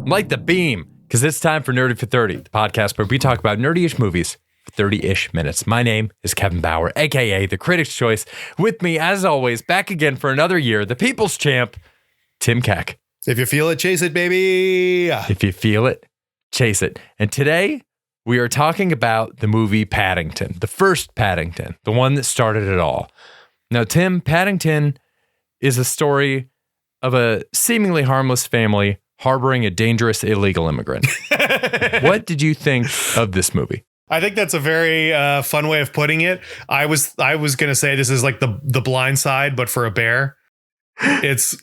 Light the beam, because it's time for Nerdy for 30, the podcast where we talk about nerdy-ish movies for 30-ish minutes. My name is Kevin Bauer, a.k.a. The Critic's Choice. With me, as always, back again for another year, the People's Champ, Tim Keck. If you feel it, chase it, baby. If you feel it, chase it. And today, we are talking about the movie Paddington, the first Paddington, the one that started it all. Now, Tim, Paddington is a story of a seemingly harmless family harboring a dangerous illegal immigrant. What did you think of this movie? I think that's a very fun way of putting it. I was going to say this is like the Blind Side, but for a bear. It's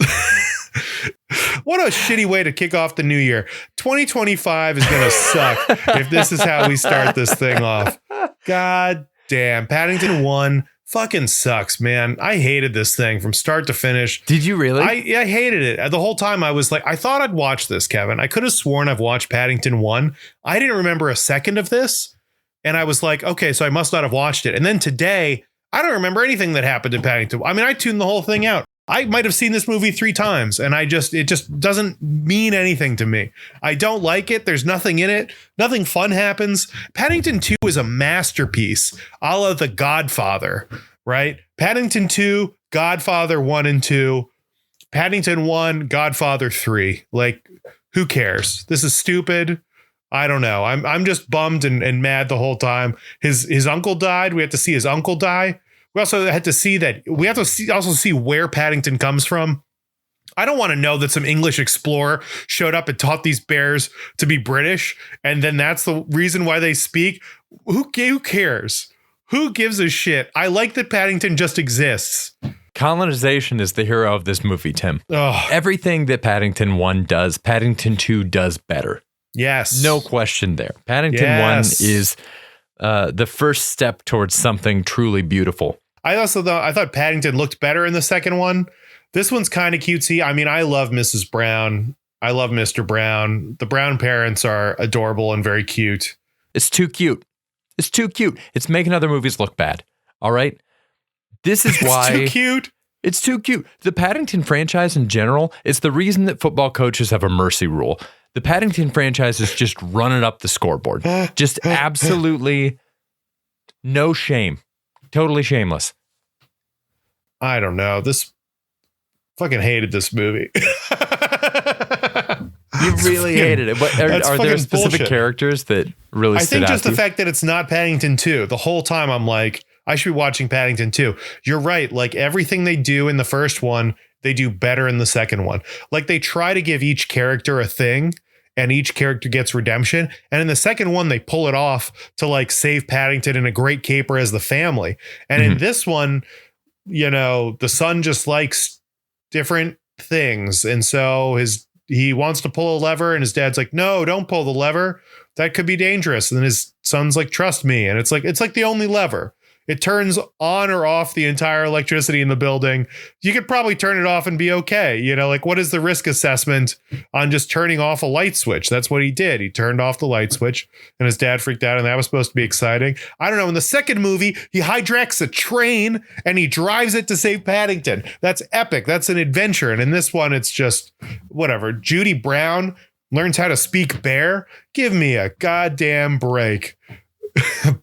what a shitty way to kick off the new year. 2025 is going to suck if this is how we start this thing off. God damn. Paddington 1 fucking sucks, man. I hated this thing from start to finish. Did you really? I hated it. The whole time I was like, I thought I'd watch this, Kevin. I could have sworn I've watched Paddington 1. I didn't remember a second of this. And I was like, okay, so I must not have watched it. And then today, I don't remember anything that happened in Paddington. I mean, I tuned the whole thing out. I might have seen this movie 3 times and it just doesn't mean anything to me. I don't like it. There's nothing in it. Nothing fun happens. Paddington 2 is a masterpiece, a la The Godfather, right? Paddington 2, Godfather 1 and 2, Paddington 1, Godfather 3. Like, who cares? This is stupid. I don't know. I'm just bummed and mad the whole time. His uncle died. We had to see his uncle die. We also had to see that we have to also see where Paddington comes from. I don't want to know that some English explorer showed up and taught these bears to be British. And then that's the reason why they speak. Who cares? Who gives a shit? I like that Paddington just exists. Colonization is the hero of this movie, Tim. Oh. Everything that Paddington 1 does, Paddington 2 does better. Yes. No question there. Paddington 1 is the first step towards something truly beautiful. I thought Paddington looked better in the second one. This one's kind of cutesy. I mean, I love Mrs. Brown. I love Mr. Brown. The Brown parents are adorable and very cute. It's too cute. It's too cute. It's making other movies look bad. All right. This is why. It's too cute. It's too cute. The Paddington franchise in general is the reason that football coaches have a mercy rule. The Paddington franchise is just running up the scoreboard. Just absolutely no shame. Totally shameless. I don't know. This fucking hated this movie. You really hated it. But are there specific bullshit. Characters that really stood out? I think just to the fact that it's not Paddington 2. The whole time I'm like, I should be watching Paddington 2. You're right. Like everything they do in the first one, they do better in the second one. Like they try to give each character a thing and each character gets redemption. And in the second one, they pull it off to like save Paddington in a great caper as the family. And in this one, you know, the son just likes different things. And so he wants to pull a lever and his dad's like, no, don't pull the lever. That could be dangerous. And then his son's like, trust me. And it's like the only lever. It turns on or off the entire electricity in the building. You could probably turn it off and be okay. You know, like what is the risk assessment on just turning off a light switch? That's what he did. He turned off the light switch and his dad freaked out and that was supposed to be exciting. I don't know. In the second movie, he hijacks a train and he drives it to save Paddington. That's epic. That's an adventure. And in this one, it's just whatever. Judy Brown learns how to speak bear. Give me a goddamn break.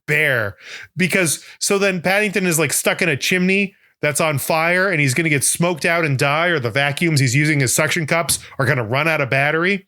Bear. Because so then Paddington is like stuck in a chimney that's on fire and he's going to get smoked out and die, or the vacuums he's using as suction cups are going to run out of battery.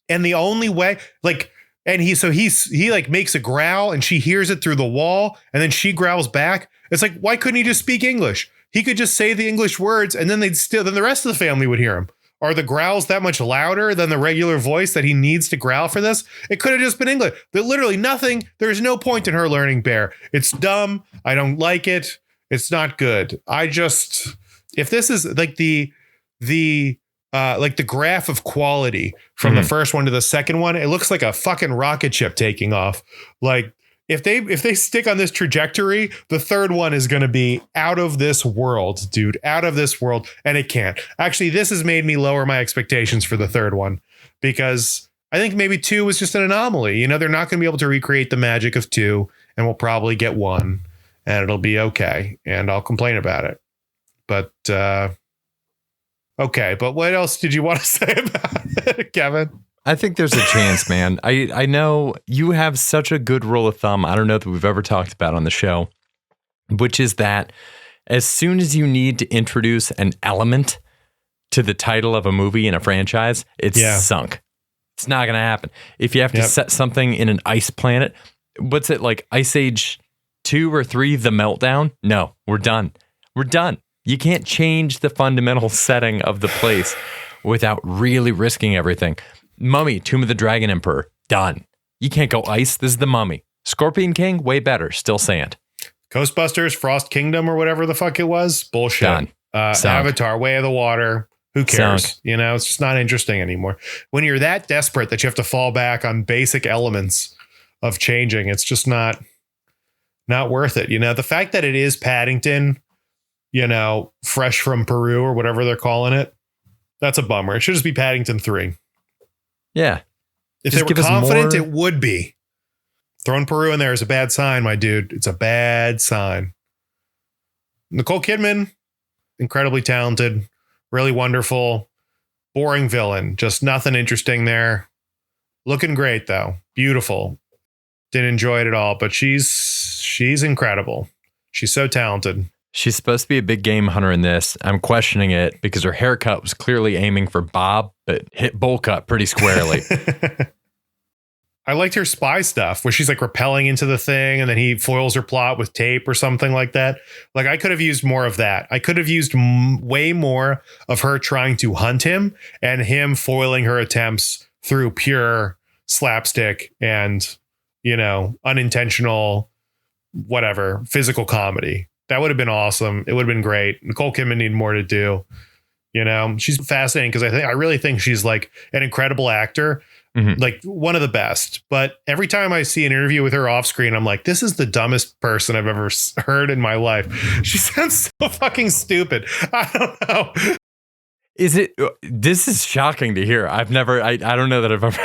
And the only way, like, and he like makes a growl and she hears it through the wall and then she growls back. It's like, why couldn't he just speak English? He could just say the English words and then then the rest of the family would hear him. Are the growls that much louder than the regular voice that he needs to growl for this? It could have just been English. There's literally nothing. There's no point in her learning bear. It's dumb. I don't like it. It's not good. If this is like the graph of quality from the first one to the second one, it looks like a fucking rocket ship taking off. Like if they stick on this trajectory, the third one is going to be out of this world, dude, out of this world. And it can't. Actually, this has made me lower my expectations for the third one because I think maybe 2 was just an anomaly. You know, they're not going to be able to recreate the magic of 2 and we'll probably get 1 and it'll be okay. And I'll complain about it. But okay. But what else did you want to say about it, Kevin? I think there's a chance, man. I know you have such a good rule of thumb. I don't know that we've ever talked about on the show, which is that as soon as you need to introduce an element to the title of a movie in a franchise, it's sunk. It's not going to happen. If you have to set something in an ice planet, what's it like Ice Age 2 or 3, The Meltdown? No, we're done. We're done. You can't change the fundamental setting of the place without really risking everything. Mummy, Tomb of the Dragon Emperor, done. You can't go ice. This is the Mummy. Scorpion King, way better. Still sand. Ghostbusters, Frost Kingdom, or whatever the fuck it was. Bullshit. Done. Avatar, Way of the Water. Who cares? Sunk. You know, it's just not interesting anymore. When you're that desperate that you have to fall back on basic elements of changing, it's just not worth it. You know, the fact that it is Paddington, you know, fresh from Peru or whatever they're calling it, that's a bummer. It should just be Paddington 3. Yeah. If they were confident, it would be. Throwing Peru in there is a bad sign, my dude. It's a bad sign. Nicole Kidman, incredibly talented, really wonderful, boring villain. Just nothing interesting there. Looking great, though. Beautiful. Didn't enjoy it at all, but she's incredible. She's so talented. She's supposed to be a big game hunter in this. I'm questioning it because her haircut was clearly aiming for Bob, but hit bowl cut pretty squarely. I liked her spy stuff where she's like rappelling into the thing and then he foils her plot with tape or something like that. Like I could have used more of that. I could have used way more of her trying to hunt him and him foiling her attempts through pure slapstick and, you know, unintentional, whatever, physical comedy. That would have been awesome. It would have been great. Nicole Kidman needed more to do. You know, she's fascinating because I really think she's like an incredible actor, like one of the best. But every time I see an interview with her off screen, I'm like, this is the dumbest person I've ever heard in my life. She sounds so fucking stupid. I don't know. This is shocking to hear. I don't know that I've ever.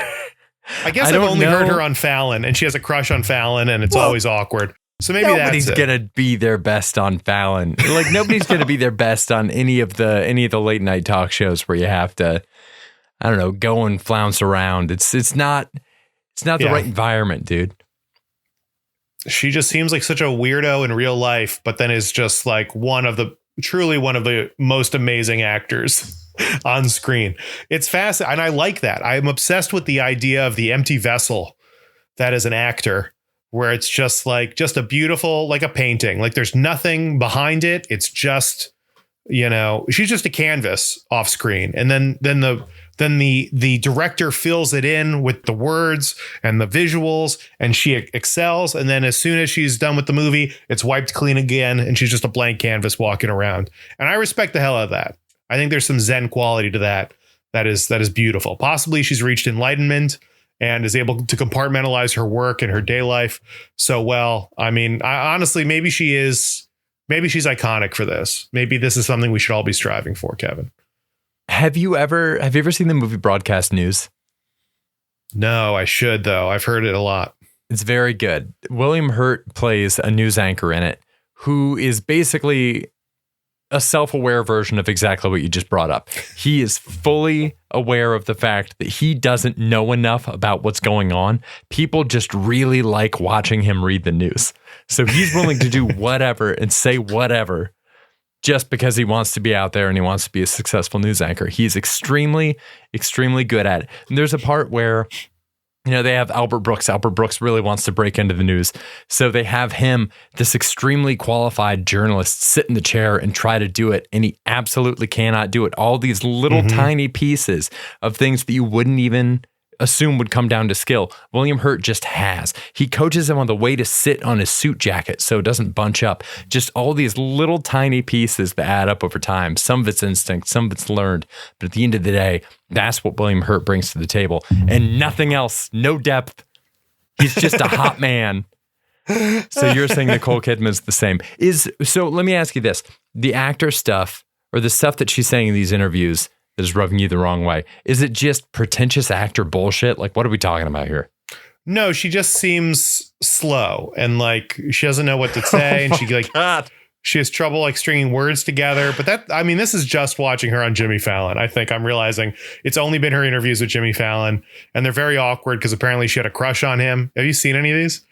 I guess I've only heard her on Fallon and she has a crush on Fallon and it's always awkward. So maybe nobody's gonna be their best on Fallon. Like nobody's gonna be their best on any of the late night talk shows where you have to, I don't know, go and flounce around. It's not the right environment, dude. She just seems like such a weirdo in real life, but then is just like truly one of the most amazing actors on screen. It's fascinating, and I like that. I'm obsessed with the idea of the empty vessel that is an actor. Where it's just a beautiful, like a painting, like there's nothing behind it. It's just, you know, she's just a canvas off screen. And then the director fills it in with the words and the visuals and she excels. And then as soon as she's done with the movie, it's wiped clean again. And she's just a blank canvas walking around. And I respect the hell out of that. I think there's some Zen quality to that. That is beautiful. Possibly she's reached enlightenment and is able to compartmentalize her work and her day life so well. I mean, honestly, maybe she's iconic for this. Maybe this is something we should all be striving for, Kevin. Have you ever seen the movie Broadcast News? No, I should, though. I've heard it a lot. It's very good. William Hurt plays a news anchor in it who is basically a self-aware version of exactly what you just brought up. He is fully aware of the fact that he doesn't know enough about what's going on. People just really like watching him read the news. So he's willing to do whatever and say whatever just because he wants to be out there and he wants to be a successful news anchor. He's extremely, extremely good at it. And there's a part where, you know, they have Albert Brooks. Albert Brooks really wants to break into the news. So they have him, this extremely qualified journalist, sit in the chair and try to do it. And he absolutely cannot do it. All these little tiny pieces of things that you wouldn't even assume would come down to skill. William Hurt just has. He coaches him on the way to sit on his suit jacket so it doesn't bunch up. Just all these little tiny pieces that add up over time. Some of it's instinct, some of it's learned. But at the end of the day, that's what William Hurt brings to the table. And nothing else, no depth. He's just a hot man. So you're saying Nicole Kidman's the same. So let me ask you this. The actor stuff, or the stuff that she's saying in these interviews that is rubbing you the wrong way, is it just pretentious actor bullshit? Like, what are we talking about here? No, she just seems slow and like she doesn't know what to say. And she like, She has trouble like stringing words together. But this is just watching her on Jimmy Fallon. I think I'm realizing it's only been her interviews with Jimmy Fallon, and they're very awkward because apparently she had a crush on him. Have you seen any of these?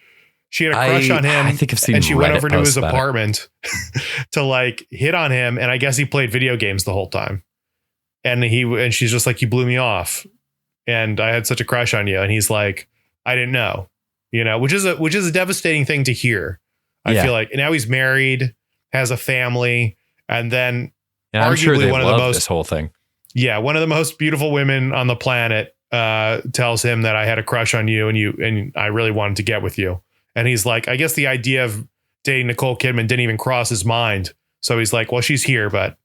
She had a crush on him. I think I've seen. And she Reddit went over to his about apartment to like hit on him, and I guess he played video games the whole time. And she's just like, you blew me off, and I had such a crush on you. And he's like, I didn't know, which is a devastating thing to hear. I feel like now he's married, has a family, and then I'm arguably sure they one of love the most this whole thing. Yeah, one of the most beautiful women on the planet tells him that I had a crush on you, and I really wanted to get with you. And he's like, I guess the idea of dating Nicole Kidman didn't even cross his mind. So he's like, well, she's here, but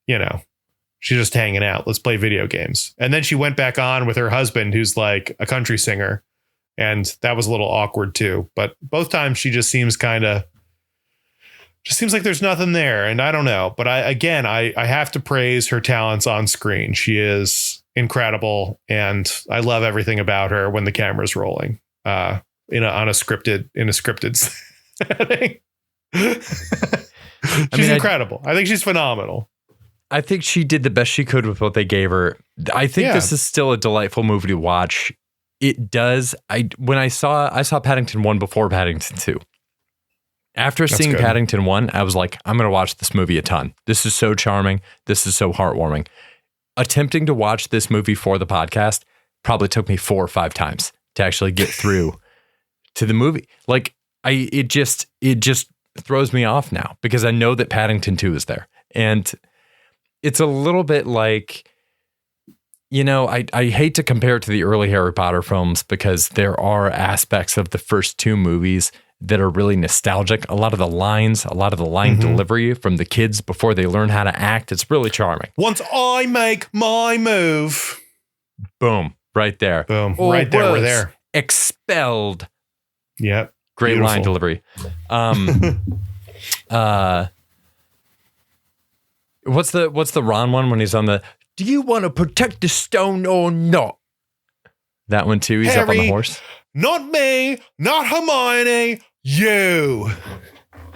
she's just hanging out. Let's play video games. And then she went back on with her husband, who's like a country singer. And that was a little awkward too. But both times she just seems like there's nothing there. And I don't know. But I have to praise her talents on screen. She is incredible. And I love everything about her when the camera's rolling in a scripted setting. She's incredible. I think she's phenomenal. I think she did the best she could with what they gave her. I think this is still a delightful movie to watch. It does. When I saw Paddington 1 before Paddington 2. After seeing Paddington 1, I was like, I'm going to watch this movie a ton. This is so charming. This is so heartwarming. Attempting to watch this movie for the podcast probably took me 4 or 5 times to actually get through to the movie. Like it just throws me off now because I know that Paddington 2 is there. And it's a little bit like, I hate to compare it to the early Harry Potter films because there are aspects of the first 2 movies that are really nostalgic. A lot of the line delivery from the kids before they learn how to act, it's really charming. Once I make my move. Boom. Right there. Boom. Right there. We're there. Expelled. Yep. Great Beautiful line delivery. What's the Ron one when he's on the, do you want to protect the stone or not? That one too. He's Harry, up on the horse. Not me, not Hermione, you.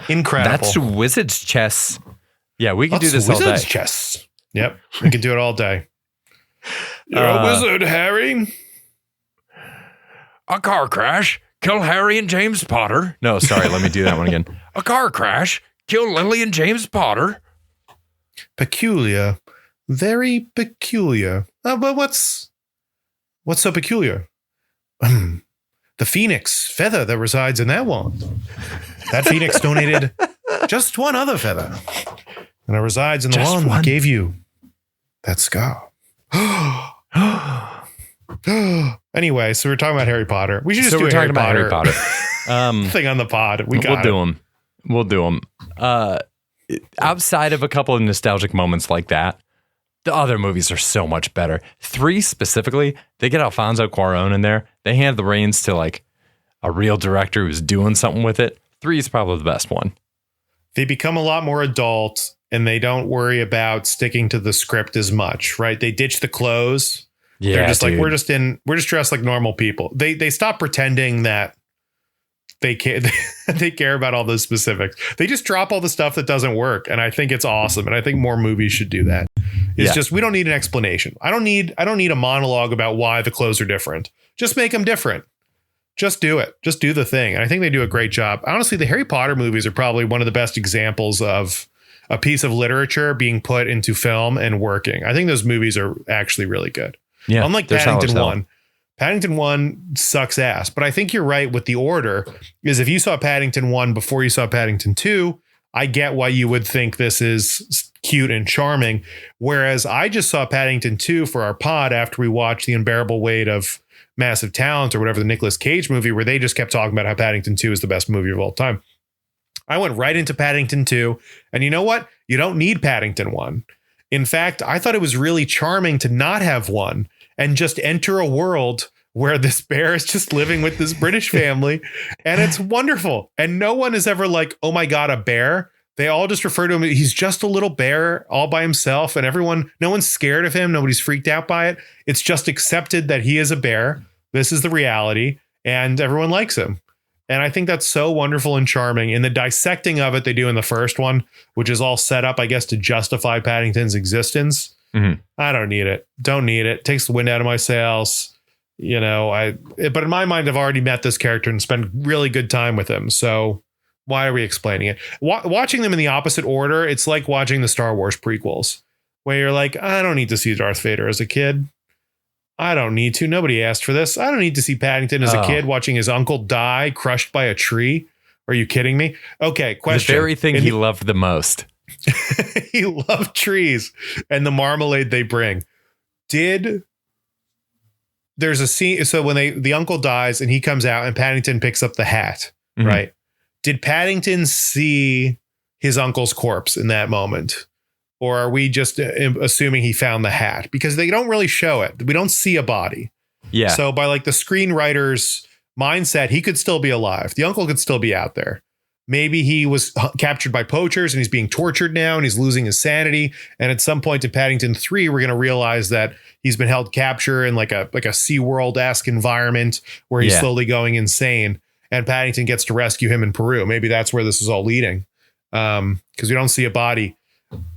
Incredible. That's wizard's chess. Yeah, we can do this all day. Wizard's chess. Yep, we can do it all day. You're a wizard, Harry. A car crash. Kill Harry and James Potter. No, sorry, let me do that one again. A car crash. Kill Lily and James Potter. Peculiar. Very peculiar. But what's so peculiar? The phoenix feather that resides in that wand. That phoenix donated just one other feather. And it resides in the wand that gave you that scar. Anyway, so we're talking about Harry Potter. We should just do a Harry Potter thing on the pod. We'll do them. Outside of a couple of nostalgic moments like that, the other movies are so much better. 3 specifically, they get Alfonso Cuarón in there. They hand the reins to like a real director who's doing something with it. 3 is probably the best one. They become a lot more adult and they don't worry about sticking to the script as much, right? They ditch the clothes. Yeah, they're just like, we're just dressed like normal people. They stop pretending that they care about all those specifics. They just drop all the stuff that doesn't work. And I think it's awesome. And I think more movies should do that. It's just, we don't need an explanation. I don't need a monologue about why the clothes are different. Just make them different. Just do it. Just do the thing. And I think they do a great job. Honestly, the Harry Potter movies are probably one of the best examples of a piece of literature being put into film and working. I think those movies are actually really good. Yeah. Unlike Paddington 1. Paddington 1 sucks ass, but I think you're right with the order is if you saw Paddington 1 before you saw Paddington 2, I get why you would think this is cute and charming. Whereas I just saw Paddington 2 for our pod after we watched The Unbearable Weight of Massive Talent or whatever, the Nicolas Cage movie, where they just kept talking about how Paddington 2 is the best movie of all time. I went right into Paddington 2. And you know what? You don't need Paddington 1. In fact, I thought it was really charming to not have 1 and just enter a world where this bear is just living with this British family. And it's wonderful. And no one is ever like, oh my God, a bear. They all just refer to him. He's just a little bear all by himself. And no one's scared of him. Nobody's freaked out by it. It's just accepted that he is a bear. This is the reality. And everyone likes him. And I think that's so wonderful and charming. And the dissecting of it they do in the first one, which is all set up, I guess, to justify Paddington's existence. Mhm. I don't need it. Don't need it. Takes the wind out of my sails. You know, but in my mind, I've already met this character and spent really good time with him. So why are we explaining it? Watching them in the opposite order, it's like watching the Star Wars prequels, where you're like, I don't need to see Darth Vader as a kid. I don't need to. Nobody asked for this. I don't need to see Paddington as a kid watching his uncle die crushed by a tree. Are you kidding me? Okay, question. The very thing he loved the most. He loved trees and the marmalade they bring. There's a scene. So when the uncle dies and he comes out and Paddington picks up the hat, right? Did Paddington see his uncle's corpse in that moment? Or are we just assuming he found the hat? Because they don't really show it. We don't see a body. Yeah. So by like the screenwriter's mindset, he could still be alive. The uncle could still be out there. Maybe he was captured by poachers and he's being tortured now and he's losing his sanity. And at some point in Paddington 3, we're going to realize that he's been held capture in like a SeaWorld-esque environment where he's slowly going insane. And Paddington gets to rescue him in Peru. Maybe that's where this is all leading. Because we don't see a body.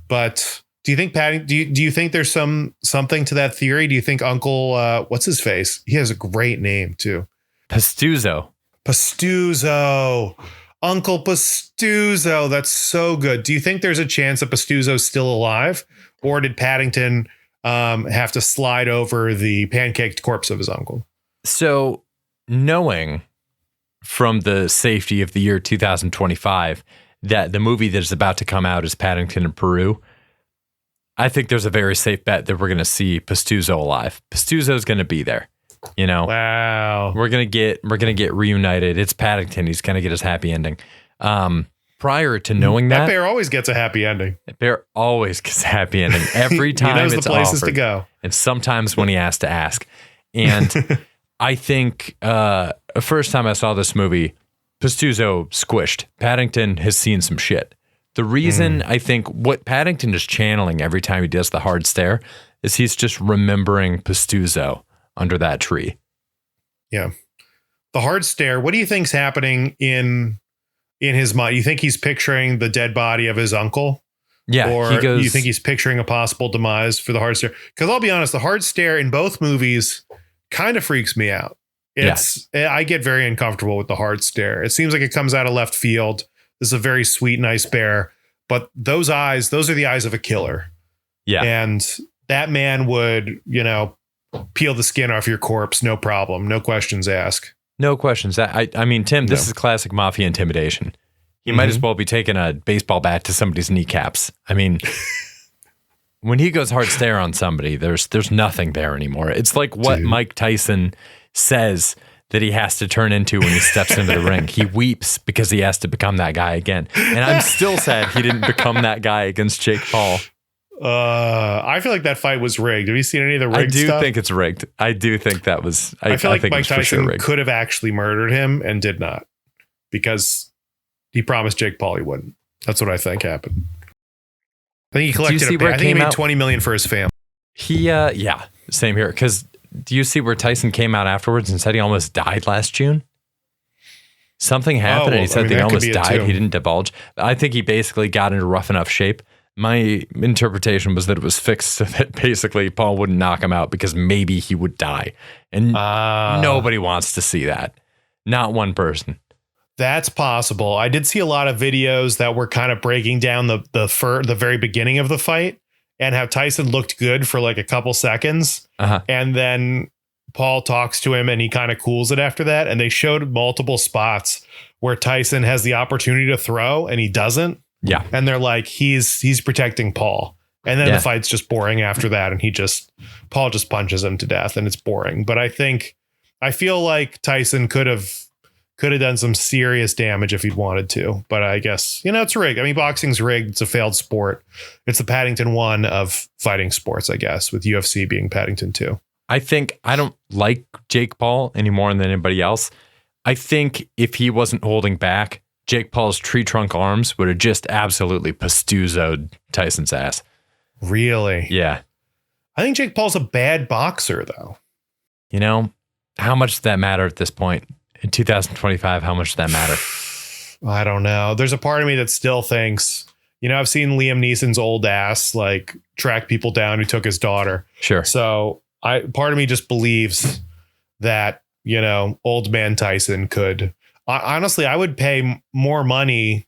But do you think do you think there's something to that theory? Do you think Uncle what's his face? He has a great name too. Pastuzo. Uncle Pastuzo. That's so good. Do you think there's a chance that Pastuzo's still alive, or did Paddington have to slide over the pancaked corpse of his uncle? So, knowing from the safety of the year 2025 that the movie that is about to come out is Paddington in Peru, I think there's a very safe bet that we're going to see Pastuzo alive. Pastuzo's going to be there. You know, wow. We're gonna get reunited. It's Paddington. He's gonna get his happy ending. Prior to knowing that bear always gets a happy ending. Bear always gets a happy ending every time. He knows it's the places offered, to go, and sometimes when he has to ask. And I think the first time I saw this movie, Pastuzo squished. Paddington has seen some shit. The reason I think what Paddington is channeling every time he does the hard stare is he's just remembering Pastuzo under that tree. Yeah. The hard stare. What do you think's happening in his mind? You think he's picturing the dead body of his uncle? Yeah. Or you think he's picturing a possible demise for the hard stare? Because I'll be honest, the hard stare in both movies kind of freaks me out. I get very uncomfortable with the hard stare. It seems like it comes out of left field. This is a very sweet, nice bear, but those eyes, those are the eyes of a killer. Yeah. And that man would, peel the skin off your corpse, no problem, no questions asked. No questions. I mean, Tim, this is classic mafia intimidation. He might as well be taking a baseball bat to somebody's kneecaps. I mean, when he goes hard stare on somebody, there's nothing there anymore. It's like what Mike Tyson says that he has to turn into when he steps into the ring. He weeps because he has to become that guy again. And I'm still sad he didn't become that guy against Jake Paul. I feel like that fight was rigged. Have you seen any of the rigged stuff? I do think it's rigged. I do think that was. I feel like Mike Tyson sure could have actually murdered him and did not, because he promised Jake Paul he wouldn't. That's what I think happened. I think he collected. I think he made $20 million for his family. Yeah, same here. Because do you see where Tyson came out afterwards and said he almost died last June? Something happened, and he said he almost died. He didn't divulge. I think he basically got into rough enough shape. My interpretation was that it was fixed so that basically Paul wouldn't knock him out because maybe he would die. And nobody wants to see that. Not one person. That's possible. I did see a lot of videos that were kind of breaking down the very beginning of the fight and how Tyson looked good for like a couple seconds. And then Paul talks to him and he kind of cools it after that. And they showed multiple spots where Tyson has the opportunity to throw and he doesn't. Yeah. And they're like, he's protecting Paul. And then the fight's just boring after that. And Paul just punches him to death and it's boring. But I feel like Tyson could have done some serious damage if he'd wanted to. But I guess, it's rigged. I mean, boxing's rigged. It's a failed sport. It's the Paddington 1 of fighting sports, I guess, with UFC being Paddington 2. I think I don't like Jake Paul any more than anybody else. I think if he wasn't holding back, Jake Paul's tree trunk arms would have just absolutely Pastuzo'd Tyson's ass. Really? Yeah. I think Jake Paul's a bad boxer, though. How much does that matter at this point? in 2025, how much does that matter? I don't know. There's a part of me that still thinks, I've seen Liam Neeson's old ass like track people down who took his daughter. Sure. So part of me just believes that, old man Tyson could. Honestly, I would pay more money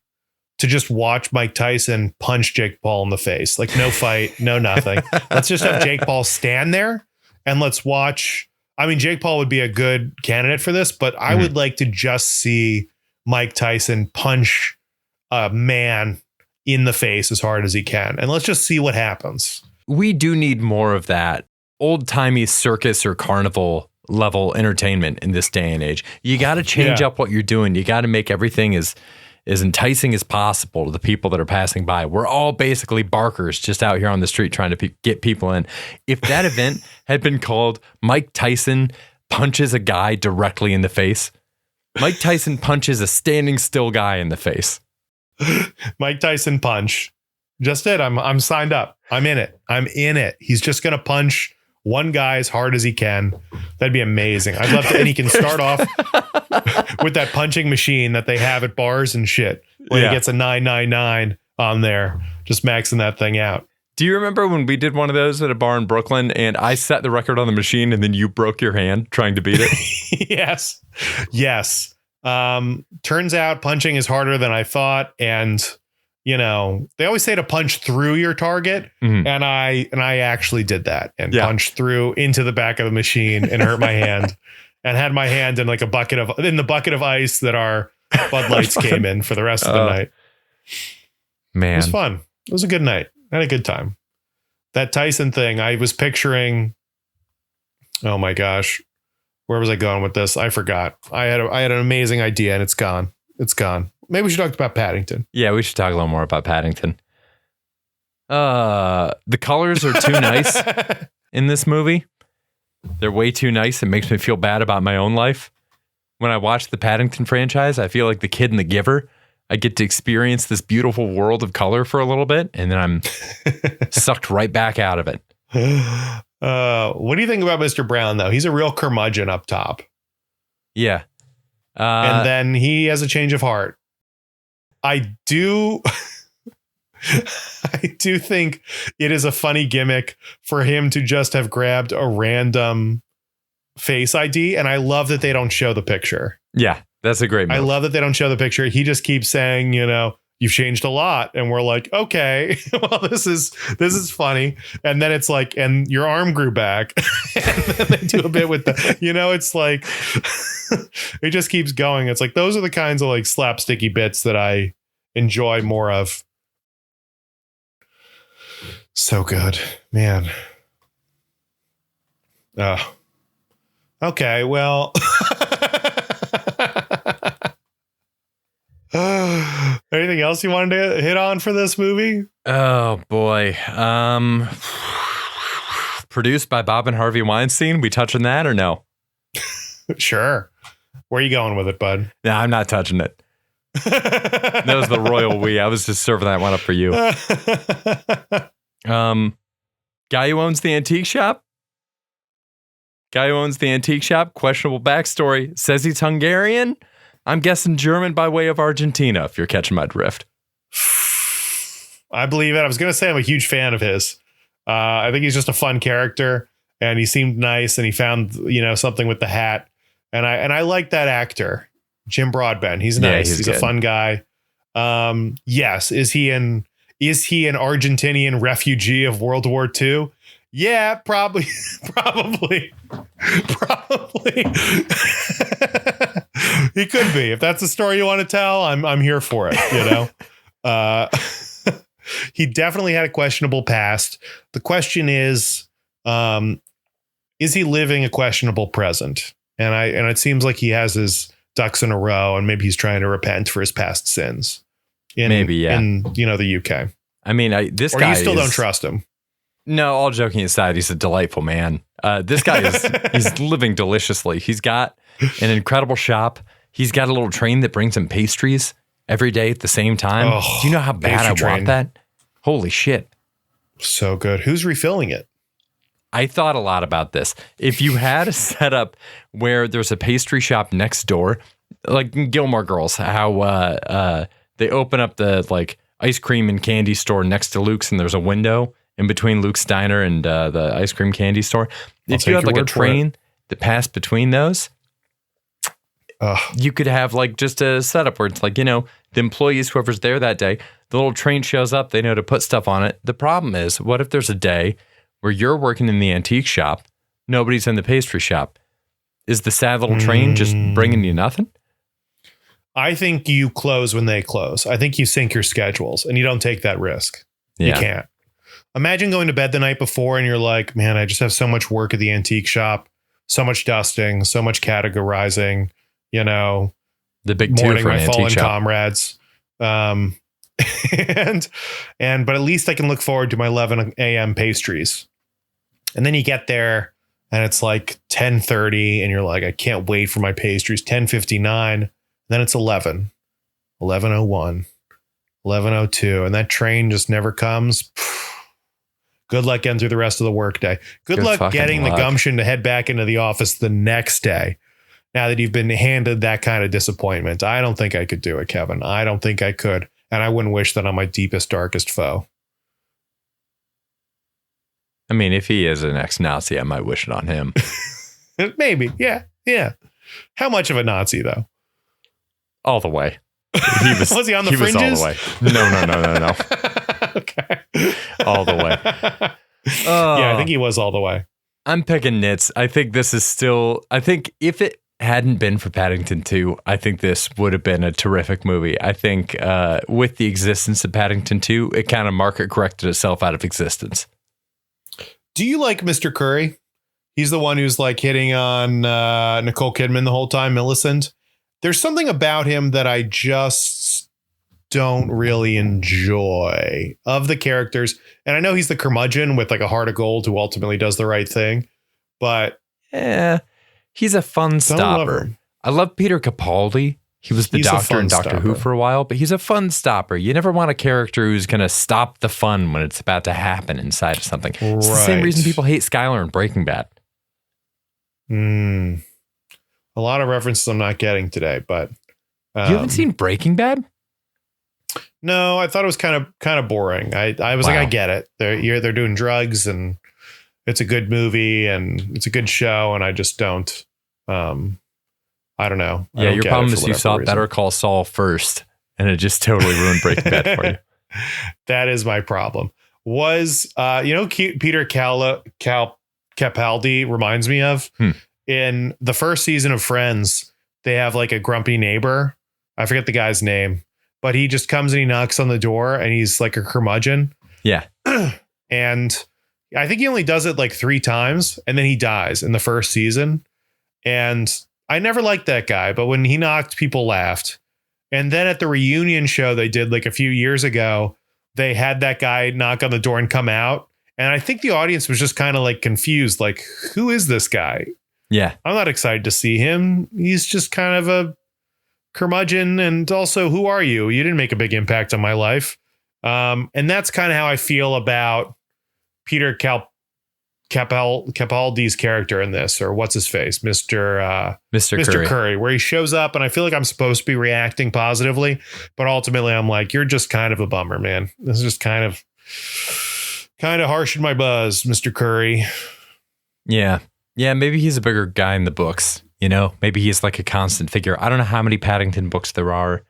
to just watch Mike Tyson punch Jake Paul in the face. Like no fight, no nothing. Let's just have Jake Paul stand there and let's watch. I mean, Jake Paul would be a good candidate for this, but I would like to just see Mike Tyson punch a man in the face as hard as he can. And let's just see what happens. We do need more of that old timey circus or carnival level entertainment in this day and age. You got to change up what you're doing. You got to make everything as enticing as possible to the people that are passing by. We're all basically barkers just out here on the street trying to get people in. If that event had been called Mike Tyson punches a guy directly in the face, Mike Tyson punches a standing still guy in the face. Mike Tyson punch. Just it. I'm signed up. I'm in it. He's just going to punch one guy as hard as he can. That'd be amazing. I'd love to. And he can start off with that punching machine that they have at bars and shit. When he gets a 999 on there, just maxing that thing out. Do you remember when we did one of those at a bar in Brooklyn and I set the record on the machine and then you broke your hand trying to beat it? Yes. Turns out punching is harder than I thought. And, they always say to punch through your target. Mm-hmm. And I actually did that and punched through into the back of the machine and hurt my hand and had my hand in like the bucket of ice that our Bud Lights came in for the rest of the night. Man, it was fun. It was a good night. I had a good time. That Tyson thing, I was picturing. Oh my gosh. Where was I going with this? I forgot. I had an amazing idea and it's gone. Maybe we should talk about Paddington. Yeah, we should talk a little more about Paddington. The colors are too nice in this movie. They're way too nice. It makes me feel bad about my own life. When I watch the Paddington franchise, I feel like the kid in The Giver. I get to experience this beautiful world of color for a little bit, and then I'm sucked right back out of it. What do you think about Mr. Brown, though? He's a real curmudgeon up top. Yeah. And then he has a change of heart. I do think it is a funny gimmick for him to just have grabbed a random face ID. And I love that they don't show the picture. Yeah, that's a great move. I love that they don't show the picture. He just keeps saying, you've changed a lot. And we're like, okay, well, this is funny. And then it's like, and your arm grew back. And then they do a bit with it's like, it just keeps going. It's like, those are the kinds of like slapsticky bits that I enjoy more of. So good, man. Oh, okay. Well, anything else you wanted to hit on for this movie? Oh boy. Produced by Bob and Harvey Weinstein. We touching that or no? Sure. Where are you going with it, bud? No, I'm not touching it. That was the royal we. I was just serving that one up for you. Guy who owns the antique shop. Questionable backstory. Says he's Hungarian. I'm guessing German by way of Argentina, if you're catching my drift. I believe it. I was going to say I'm a huge fan of his. I think he's just a fun character, and he seemed nice, and he found something with the hat, and I like that actor, Jim Broadbent. He's nice. Yeah, he's a fun guy. Yes. Is he an Argentinian refugee of World War II? Yeah, probably. He could be. If that's the story you want to tell, I'm here for it. He definitely had a questionable past. The question is he living a questionable present? And it seems like he has his ducks in a row, and maybe he's trying to repent for his past sins. In the UK. I mean, this guy. Or you still don't trust him? No, all joking aside, he's a delightful man. This guy he's living deliciously. He's got an incredible shop. He's got a little train that brings him pastries every day at the same time. Oh, do you know how bad I want that? Holy shit. So good. Who's refilling it? I thought a lot about this. If you had a setup where there's a pastry shop next door, like in Gilmore Girls, how they open up the like ice cream and candy store next to Luke's, and there's a window in between Luke's diner and the ice cream candy store. If you had like a train that passed between those, you could have like just a setup where it's like, you know, the employees, whoever's there that day, the little train shows up, they know to put stuff on it. The problem is, what if there's a day where you're working in the antique shop, nobody's in the pastry shop? Is the sad little train just bringing you nothing? I think you close when they close. I think you sync your schedules and you don't take that risk. Yeah. You can't. Imagine going to bed the night before and you're like, man, I just have so much work at the antique shop, so much dusting, so much categorizing, you know, the big two mourning for an my antique fallen shop. comrades. But at least I can look forward to my 11 a.m. pastries. And then you get there and it's like 10:30 and you're like, I can't wait for my pastries. 10:59. Then it's 11, 11:01, 11:02. And that train just never comes. Good luck getting through the rest of the workday. Good luck getting the gumption to head back into the office the next day. Now that you've been handed that kind of disappointment, I don't think I could do it, Kevin. I don't think I could. And I wouldn't wish that on my deepest, darkest foe. I mean, if he is an ex-Nazi, I might wish it on him. Maybe. Yeah. Yeah. How much of a Nazi, though? All the way. Was he on the fringes? Was all the way. No. Okay. All the way. Yeah, I think he was all the way. I'm picking nits. I think this is still, I think if it hadn't been for Paddington 2, I think this would have been a terrific movie. I think with the existence of Paddington 2, it kind of market corrected itself out of existence. Do you like Mr. Curry? He's the one who's like hitting on Nicole Kidman the whole time, Millicent. There's something about him that I just don't really enjoy of the characters. And I know he's the curmudgeon with like a heart of gold who ultimately does the right thing. But he's a fun stopper. I love Peter Capaldi. He was the doctor in Doctor Who for a while, but he's a fun stopper. You never want a character who's going to stop the fun when it's about to happen inside of something. Right. It's the same reason people hate Skylar in Breaking Bad. A lot of references I'm not getting today, but you haven't seen Breaking Bad? No, I thought it was kind of boring. I was like, I get it. They're doing drugs and it's a good movie and it's a good show, and I just don't. I don't know. Yeah, your problem is you saw Better Call Saul first, and it just totally ruined Breaking Bad for you. That is my problem. Was Peter Capaldi reminds me of in the first season of Friends. They have like a grumpy neighbor. I forget the guy's name, but he just comes and he knocks on the door, and he's like a curmudgeon. Yeah, and I think he only does it like 3 times, and then he dies in the first season. And I never liked that guy, but when he knocked, people laughed. And then at the reunion show they did like a few years ago, they had that guy knock on the door and come out. And I think the audience was just kind of like confused, like, who is this guy? Yeah. I'm not excited to see him. He's just kind of a curmudgeon. And also, who are you? You didn't make a big impact on my life. And that's kind of how I feel about Peter Capaldi's character in this, or what's his face, Mr. Curry, where he shows up, and I feel like I'm supposed to be reacting positively, but ultimately I'm like, you're just kind of a bummer, man. This is just kind of harsh in my buzz, Mr. Curry. Yeah. Maybe he's a bigger guy in the books. You know, maybe he's like a constant figure. I don't know how many Paddington books there are.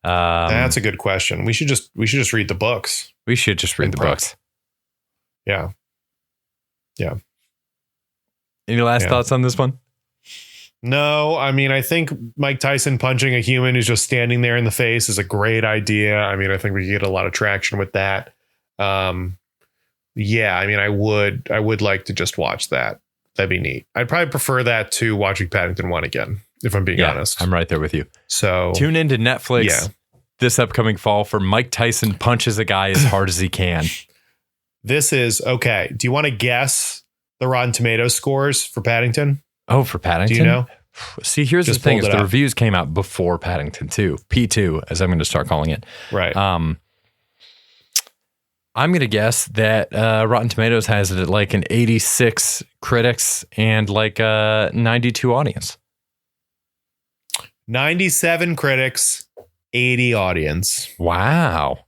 That's a good question. We should just read the books. We should just read the books. Yeah. Yeah. Any last thoughts on this one? No, I mean, I think Mike Tyson punching a human who's just standing there in the face is a great idea. I mean, I think we get a lot of traction with that. Yeah, I mean, I would like to just watch that. That'd be neat. I'd probably prefer that to watching Paddington 1 again, if I'm being honest. I'm right there with you. So tune into Netflix this upcoming fall for Mike Tyson punches a guy as hard as he can. This is okay. Do you want to guess the Rotten Tomatoes scores for Paddington? Oh, for Paddington? Do you know? See, here's the thing: is the reviews came out before Paddington 2, P2, as I'm going to start calling it. Right. I'm going to guess that Rotten Tomatoes has it at like an 86 critics and like a 92 audience. 97 critics, 80 audience. Wow.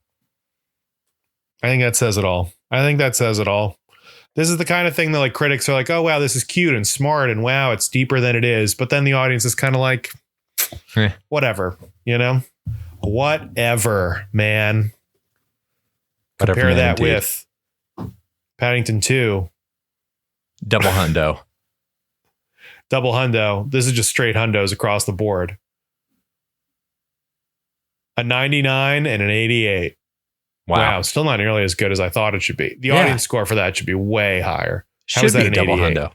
I think that says it all. This is the kind of thing that like critics are like, oh, wow, this is cute and smart and wow, it's deeper than it is. But then the audience is kind of like, whatever, whatever, man. Whatever, Compare man, that indeed. with Paddington 2. Double hundo. Double hundo. This is just straight hundos across the board. A 99 and an 88. Wow. Still not nearly as good as I thought it should be. The audience score for that should be way higher. How Should is that be a an double 88? hundo.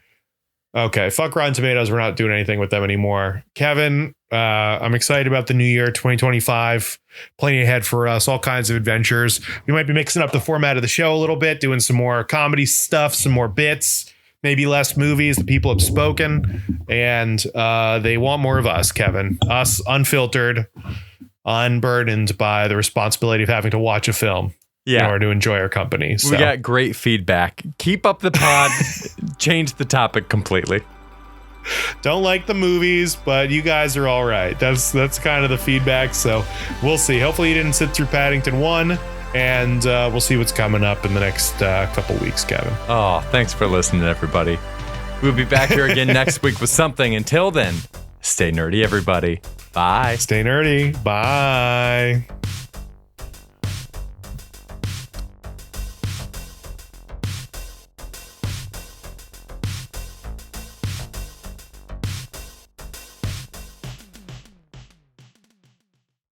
Okay. Fuck Rotten Tomatoes. We're not doing anything with them anymore. Kevin, I'm excited about the new year, 2025. Plenty ahead for us. All kinds of adventures. We might be mixing up the format of the show a little bit, doing some more comedy stuff, some more bits, maybe less movies. The people have spoken and they want more of us, Kevin. Us unfiltered, unburdened by the responsibility of having to watch a film in order to enjoy our company. So. We got great feedback. Keep up the pod. Change the topic completely. Don't like the movies, but you guys are all right. That's kind of the feedback. So we'll see. Hopefully you didn't sit through Paddington 1, and we'll see what's coming up in the next couple weeks, Kevin. Oh, thanks for listening, everybody. We'll be back here again next week with something. Until then, stay nerdy, everybody. Bye. Stay nerdy. Bye.